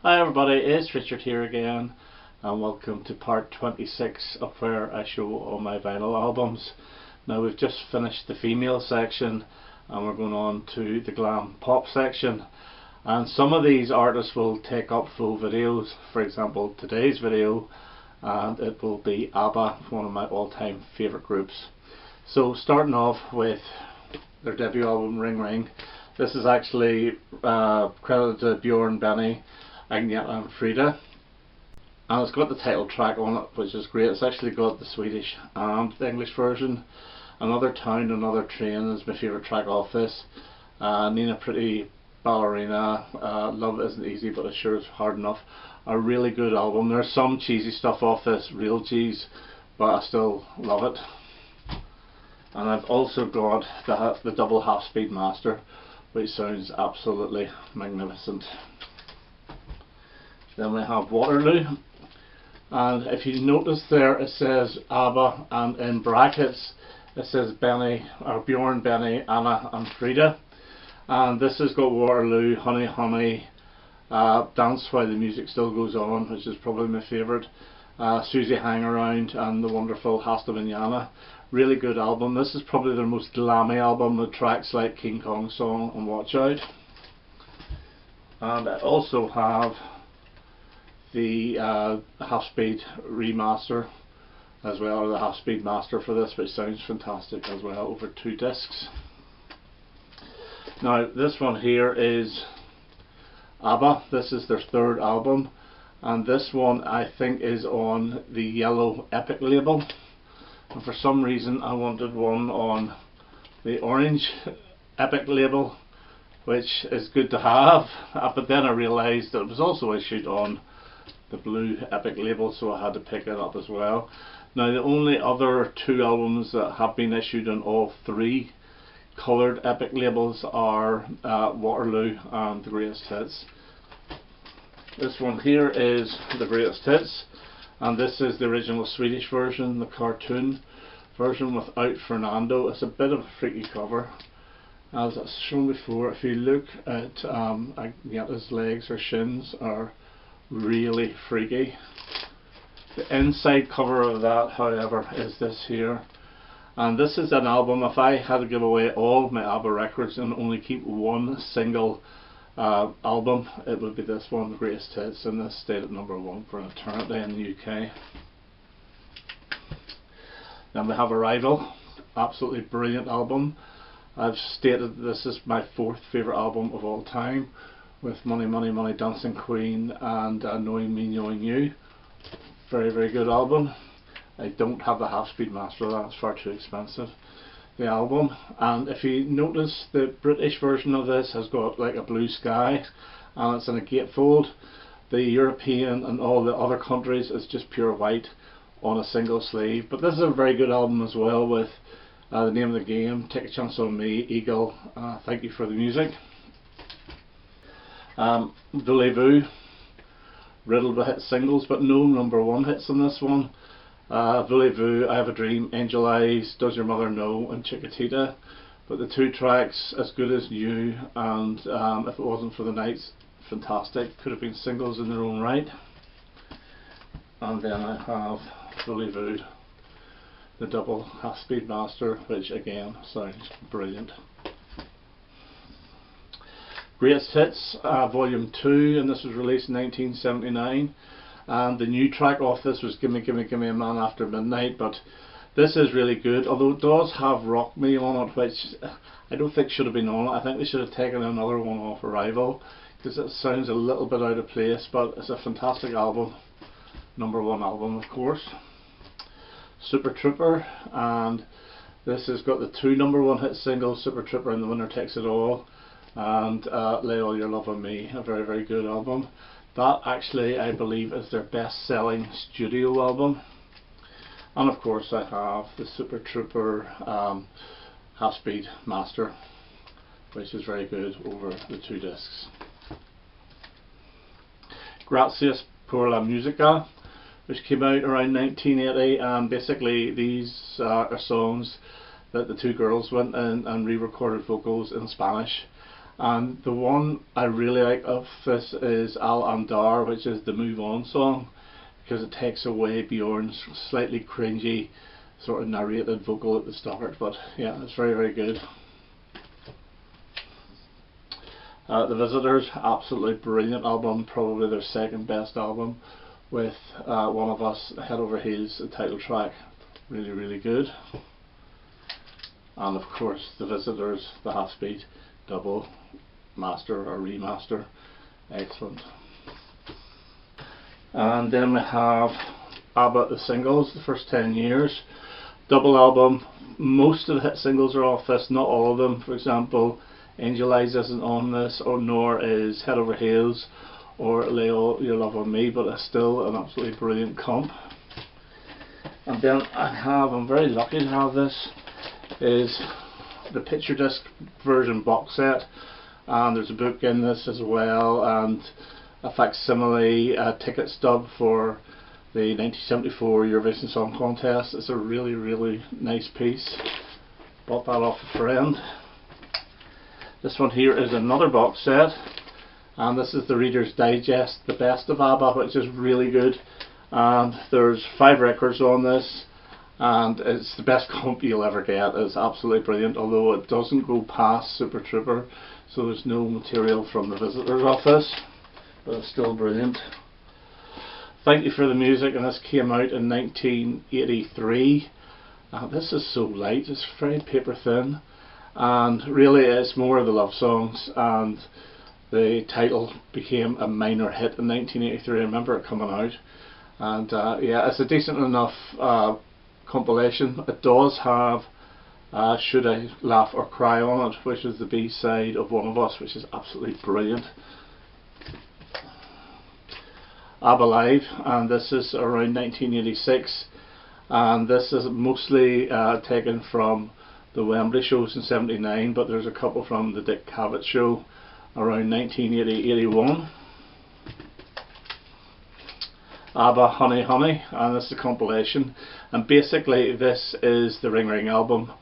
Hi everybody, it's Richard here again, and welcome to part 26 of where I show all my vinyl albums. Now we've just finished the female section and we're going on to the glam pop section, and some of these artists will take up full videos. For example, today's video, and it will be ABBA, one of my all-time favourite groups. So starting off with their debut album Ring Ring. This is actually credited to Bjorn and Benny, Agnetha and Frida, and it's got the title track on it, which is great. It's actually got the Swedish and the English version. Another Town, Another Train is my favourite track off this. Nina Pretty Ballerina, Love Isn't Easy But It Sure Is Hard Enough. A really good album. There's some cheesy stuff off this, real cheese, but I still love it. And I've also got the double half-speed master, which sounds absolutely magnificent. Then we have Waterloo, and if you notice there it says ABBA, and in brackets it says Bjorn, Benny, Anna and Frida. And this has got Waterloo, Honey Honey, Dance While the Music Still Goes On, which is probably my favourite, Susie Hang Around, and the wonderful Hasta Mañana. Really good album. This is probably their most glammy album with tracks like King Kong Song and Watch Out. And I also have the half-speed remaster as well, or the half-speed master for this, which sounds fantastic as well, over 2 discs. Now this one here is ABBA. This is their 3rd album, and this one I think is on the yellow Epic label, and for some reason I wanted one on the orange Epic label, which is good to have, but then I realised that it was also issued on the blue Epic label, so I had to pick it up as well. Now the only other 2 albums that have been issued on all 3 coloured Epic labels are Waterloo and The Greatest Hits. This one here is The Greatest Hits, and this is the original Swedish version, the cartoon version without Fernando. It's a bit of a freaky cover. As I've shown before, if you look at Agnetha's legs or shins are really freaky. The inside cover of that, however, is this here, and this is an album. If I had to give away all of my ABBA records and only keep one single album, it would be this one, The Greatest Hits, and this stayed at #1 for an eternity in the UK. Then we have Arrival, absolutely brilliant album. I've stated this is my 4th favourite album of all time, with Money Money Money, Dancing Queen and Knowing Me Knowing You. Very, very good album. I don't have the half-speed master, that's far too expensive, the album. And if you notice, the British version of this has got like a blue sky and it's in a gatefold. The European and all the other countries is just pure white on a single sleeve. But this is a very good album as well, with The Name of the Game, Take a Chance on Me, Eagle, Thank You for the Music. Voulez-vous, riddled with hit singles, but no #1 hits on this one. Voulez-vous, I Have a Dream, Angel Eyes, Does Your Mother Know, and Chiquitita. But the 2 tracks, As Good As New and If It Wasn't for the Nights, fantastic. Could have been singles in their own right. And then I have Voulez-vous, the double half-speed master, which again sounds brilliant. Greatest Hits, Volume 2, and this was released in 1979, and the new track off this was Gimme Gimme Gimme a Man After Midnight. But this is really good, although it does have Rock Me on it, which I don't think should have been on it. I think they should have taken another one off Arrival, because it sounds a little bit out of place, but it's a fantastic album, #1 album of course. Super Trooper, and this has got the 2 #1 hit singles, Super Trooper and The Winner Takes It All, and Lay All Your Love on Me, a very, very good album. That actually, I believe, is their best selling studio album. And of course I have the Super Trooper half-speed master, which is very good, over the 2 discs. Gracias por la Musica, which came out around 1980, and basically these are songs that the 2 girls went in and re-recorded vocals in Spanish. And the one I really like of this is Al Andar, which is the Move On song, because it takes away Bjorn's slightly cringy sort of narrated vocal at the start. But yeah, it's very, very good. The Visitors, absolutely brilliant album, probably their second best album, with One of Us, Head Over Heels, the title track, really, really good. And of course The Visitors, the half-speed double master or remaster, excellent. And then we have ABBA the singles, the first 10 years, double album. Most of the hit singles are off this, not all of them. For example, Angel Eyes isn't on this, or nor is Head Over Heels or Lay All Your Love on Me, but it's still an absolutely brilliant comp. And then I'm very lucky to have this, is the picture disc version box set, and there's a book in this as well, and a facsimile ticket stub for the 1974 Eurovision Song Contest. It's a really, really nice piece. Bought that off a friend. This one here is another box set, and this is the Reader's Digest, the best of ABBA, which is really good. And there's 5 records on this, and it's the best comp you'll ever get. It's absolutely brilliant, although it doesn't go past Super Trooper, so there's no material from the Visitors off this, but it's still brilliant. Thank You for the Music, and this came out in 1983. This is so light, it's very paper thin, and really it's more of the love songs, and the title became a minor hit in 1983. I remember it coming out, and yeah, it's a decent enough compilation. It does have Should I Laugh or Cry on it, which is the B-side of One of Us, which is absolutely brilliant. ABBA Live, and this is around 1986, and this is mostly taken from the Wembley shows in '79, but there's a couple from the Dick Cavett show around 1980-81. ABBA Honey Honey, and this is a compilation, and basically this is the Ring Ring album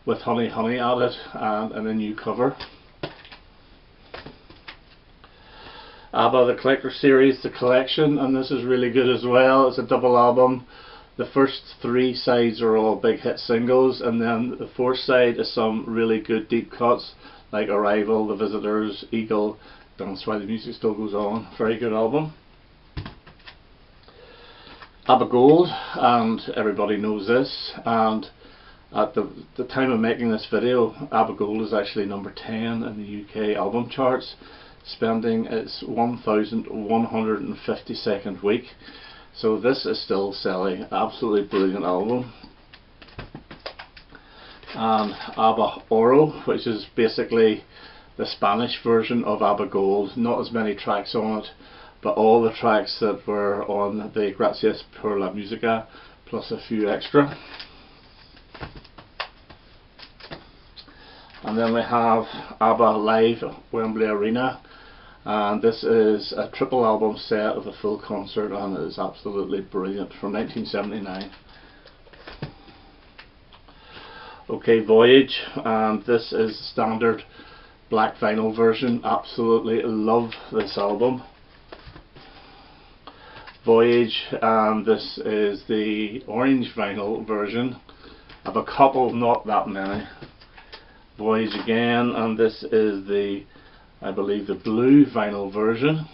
with Honey Honey added and a new cover. ABBA the Collector Series, the collection, and this is really good as well. It's a double album. The first 3 sides are all big hit singles, and then the 4th side is some really good deep cuts like Arrival, The Visitors, Eagle, Dance While the Music Still Goes On. Very good album. ABBA Gold, and everybody knows this, and at the time of making this video, ABBA Gold is actually number 10 in the UK album charts, spending its 1,152nd week. So this is still selling. Absolutely brilliant album. And ABBA Oro, which is basically the Spanish version of ABBA Gold. Not as many tracks on it, but all the tracks that were on the Gracias por la Música, plus a few extra. And then we have ABBA Live Wembley Arena, and this is a triple album set of a full concert, and it is absolutely brilliant, from 1979. Okay, Voyage, and this is the standard black vinyl version. Absolutely love this album. Voyage, and this is the orange vinyl version. I have a couple, not that many. Voyage again, and this is the, I believe, the blue vinyl version,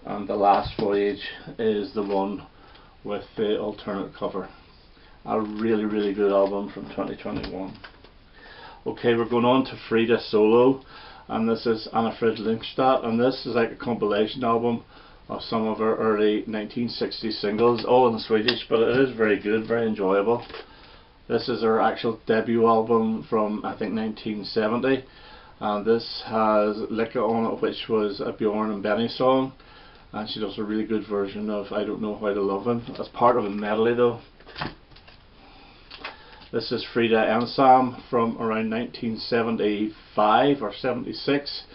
and the last Voyage is the one with the alternate cover. A really, really good album from 2021. Okay, we're going on to Frida solo, and this is Anna Fridlingstad, and this is like a compilation album of some of her early 1960s singles, all in Swedish, but it is very good, very enjoyable. This is her actual debut album from, I think, 1970, and this has Lycka on it, which was a Bjorn and Benny song, and she does a really good version of I Don't Know How to Love Him as part of a medley though. This is Frida Ensam from around 1975 or 76,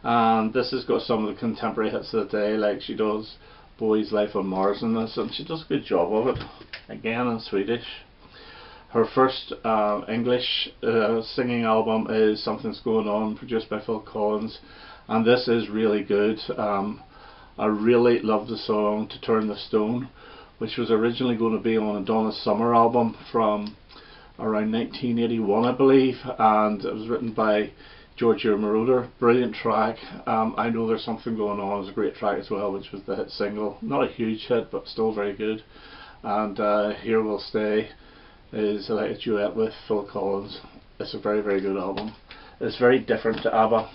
and this has got some of the contemporary hits of the day, like she does Boy's Life on Mars in this, and she does a good job of it, again in Swedish. Her first English singing album is Something's Going On, produced by Phil Collins, and this is really good. I really love the song To Turn the Stone, which was originally going to be on a Donna Summer album from around 1981, I believe, and it was written by Giorgio Moroder. Brilliant track. I Know There's Something Going On is a great track as well, which was the hit single. Not a huge hit, but still very good. And Here We'll Stay is like a duet with Phil Collins. It's a very, very good album. It's very different to ABBA.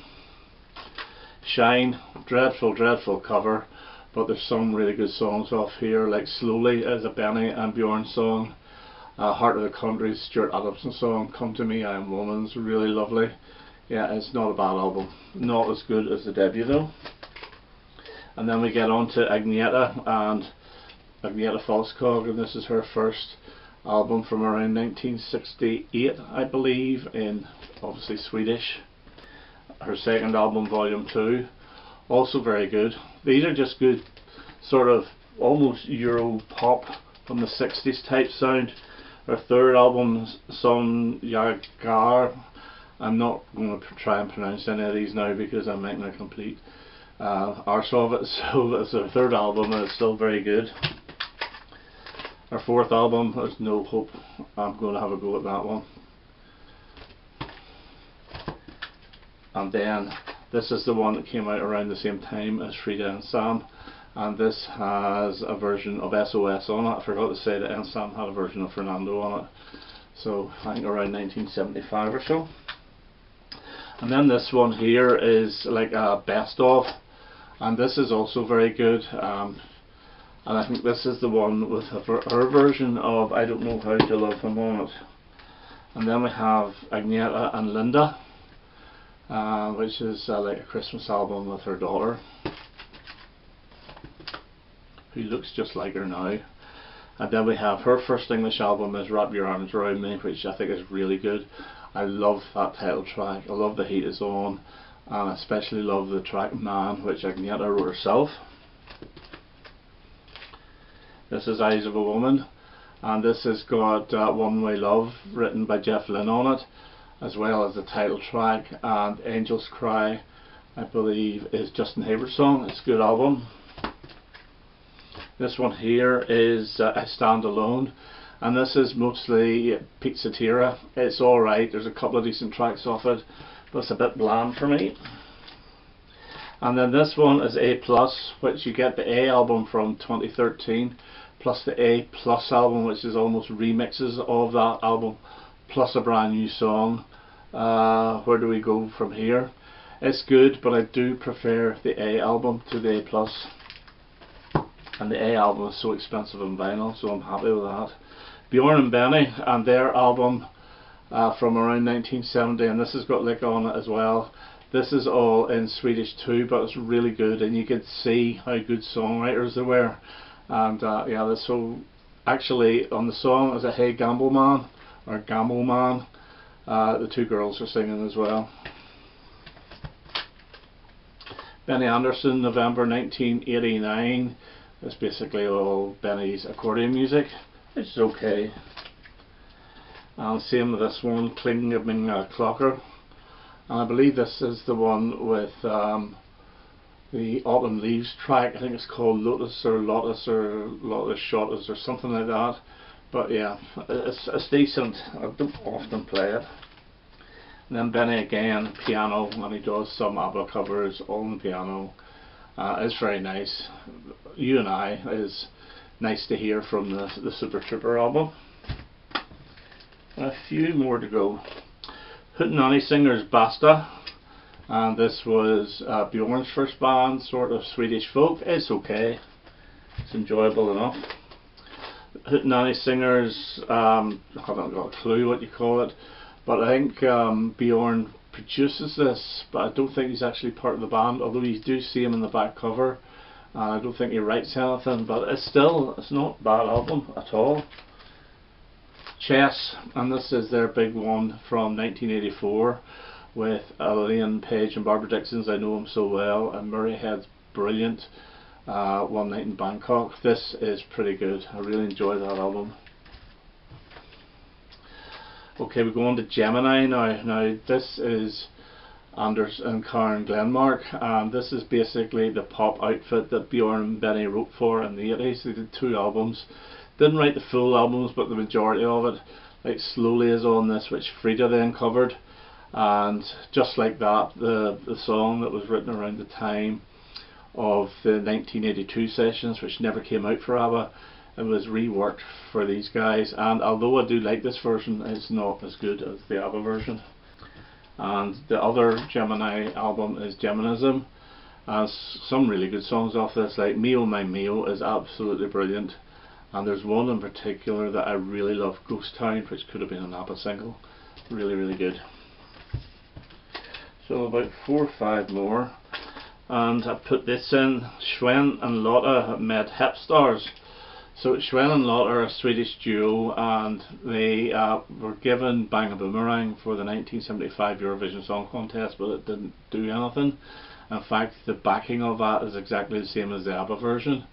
Shine, dreadful, dreadful cover, but there's some really good songs off here, like Slowly is a Benny and Bjorn song. Heart of the Country, Stuart Adamson song. Come to Me, I Am Woman's really lovely. Yeah, it's not a bad album. Not as good as the debut though. And then we get on to Agnetha and Agnetha Falskog, and this is her first album from around 1968, I believe, in obviously Swedish. Her second album, Volume 2, also very good. These are just good, sort of almost Euro pop from the 60s type sound. Her third album, Som Jagar, I'm not going to try and pronounce any of these now because I'm making a complete arse of it, so it's her third album and it's still very good. Her fourth album, There's No Hope. I'm going to have a go at that one. And then this is the one that came out around the same time as Frida and Sam, and this has a version of SOS on it. I forgot to say that Sam had a version of Fernando on it, so I think around 1975 or so. And then this one here is like a best of, and this is also very good. And I think this is the one with her version of I Don't Know How to Love Him on it. And then we have Agnetha and Linda, which is like a Christmas album with her daughter, who looks just like her now. And then we have her first English album is Wrap Your Arms Around Me, which I think is really good. I love that title track. I love The Heat Is On, and I especially love the track Man, which Agnetha wrote herself. This is Eyes of a Woman, and this has got One Way Love written by Jeff Lynne on it, as well as the title track, and Angels Cry, I believe, is Justin Hayward's song. It's a good album. This one here is I Stand Alone, and this is mostly Pete Cetera. It's alright, there's a couple of decent tracks off it, but it's a bit bland for me. And then this one is A+, which you get the A album from 2013, plus the A+ album, which is almost remixes of that album, plus a brand new song. Where do we go from here? It's good, but I do prefer the A album to the A+. And the A album is so expensive on vinyl, so I'm happy with that. Bjorn and Benny and their album from around 1970, and this has got lick on it as well. This is all in Swedish too, but it's really good, and you can see how good songwriters they were. And yeah, so actually on the song is a Hey Gamble Man, or Gamble Man. The two girls are singing as well. Benny Andersson, November 1989. It's basically all Benny's accordion music, which is okay. And same with this one, Klinging Klocker. And I believe this is the one with the Autumn Leaves track. I think it's called Lotus Shotus or something like that. But yeah, it's decent. I don't often play it. And then Benny again, piano, and he does some ABBA covers on piano. It's very nice. You and I is nice to hear from the Super Trooper album. And a few more to go. Hootenanny Singers Basta, and this was Bjorn's first band, sort of Swedish folk. It's okay, it's enjoyable enough. Hootenanny Singers, I haven't got a clue what you call it, but I think Bjorn produces this, but I don't think he's actually part of the band, although you do see him in the back cover. I don't think he writes anything, but it's not a bad album at all. Chess, and this is their big one from 1984 with Elaine Page and Barbara Dixon. I know them so well, and Murray Head's brilliant. One Night in Bangkok. This is pretty good. I really enjoy that album. Okay, we go on to Gemini now. Now this is Anders and Karen Glenmark, and this is basically the pop outfit that Bjorn and Benny wrote for in the 80s. They did 2 albums. Didn't write the full albums, but the majority of it, like Slowly, is on this, which Frida then covered. And just like that, the song that was written around the time of the 1982 sessions, which never came out for ABBA, it was reworked for these guys. And although I do like this version, it's not as good as the ABBA version. And the other Gemini album is Geminism. Some really good songs off this, like Mio My Mio is absolutely brilliant. And there's one in particular that I really love, Ghost Town, which could have been an ABBA single. Really, really good. So about 4 or 5 more. And I put this in. Sven and Lotta have made Hep Stars. So Sven and Lotta are a Swedish duo, and they were given Bang a Boomerang for the 1975 Eurovision Song Contest, but it didn't do anything. In fact, the backing of that is exactly the same as the ABBA version.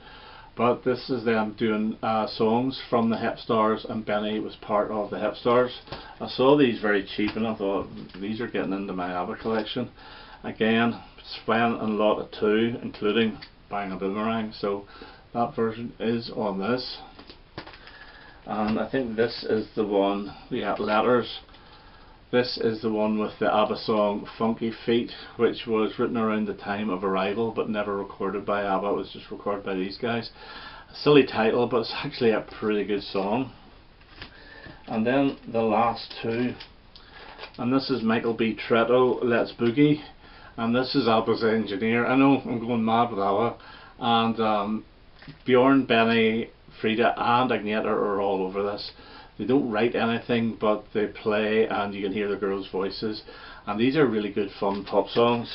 But this is them doing songs from the Hep Stars, and Benny was part of the Hep Stars. I saw these very cheap and I thought, these are getting into my ABBA collection. Again, Sven and Lotta too, including Bang a Boomerang. So that version is on this. And I think this is the one, yeah, Letters. This is the one with the ABBA song Funky Feet, which was written around the time of Arrival but never recorded by ABBA. It was just recorded by these guys. A silly title, but it's actually a pretty good song. And then the last 2, and this is Michael B. Tretto, Let's Boogie, and this is ABBA's Engineer. I know I'm going mad with ABBA, and Bjorn, Benny, Frida and Agnetha are all over this. They don't write anything, but they play and you can hear the girls' voices, and these are really good fun pop songs.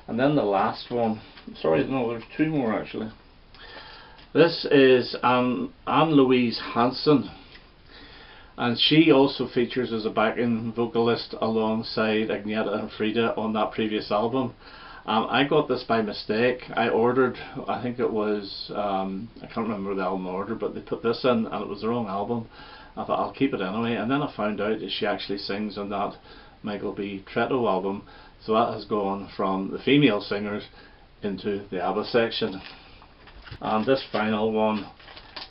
And then the last one, sorry, no, there's 2 more actually. This is Anne-Louise Hansen, and she also features as a backing vocalist alongside Agnetha and Frida on that previous album. I got this by mistake. I ordered, I think it was, I can't remember the album order, but they put this in and it was the wrong album. I thought I'll keep it anyway, and then I found out that she actually sings on that Michael B. Tretto album, so that has gone from the female singers into the ABBA section. And this final one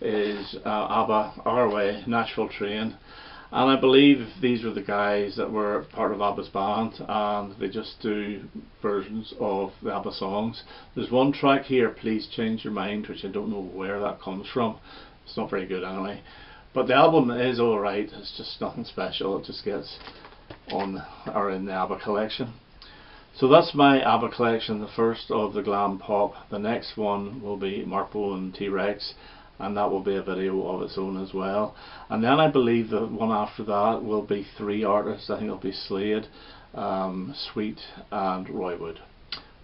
is ABBA, Our Way, Nashville Train, and I believe these were the guys that were part of ABBA's band, and they just do versions of the ABBA songs. There's one track here, Please Change Your Mind, which I don't know where that comes from. It's not very good anyway. But the album is alright, it's just nothing special, it just gets on or in the ABBA collection. So that's my ABBA collection, the first of the glam pop. The next one will be Mark Bolan T-Rex, and that will be a video of its own as well. And then I believe the one after that will be 3 artists. I think it'll be Slade, Sweet and Roy Wood.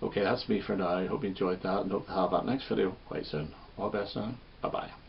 Okay, that's me for now. I hope you enjoyed that and hope to have that next video quite soon. All the best now. Bye bye.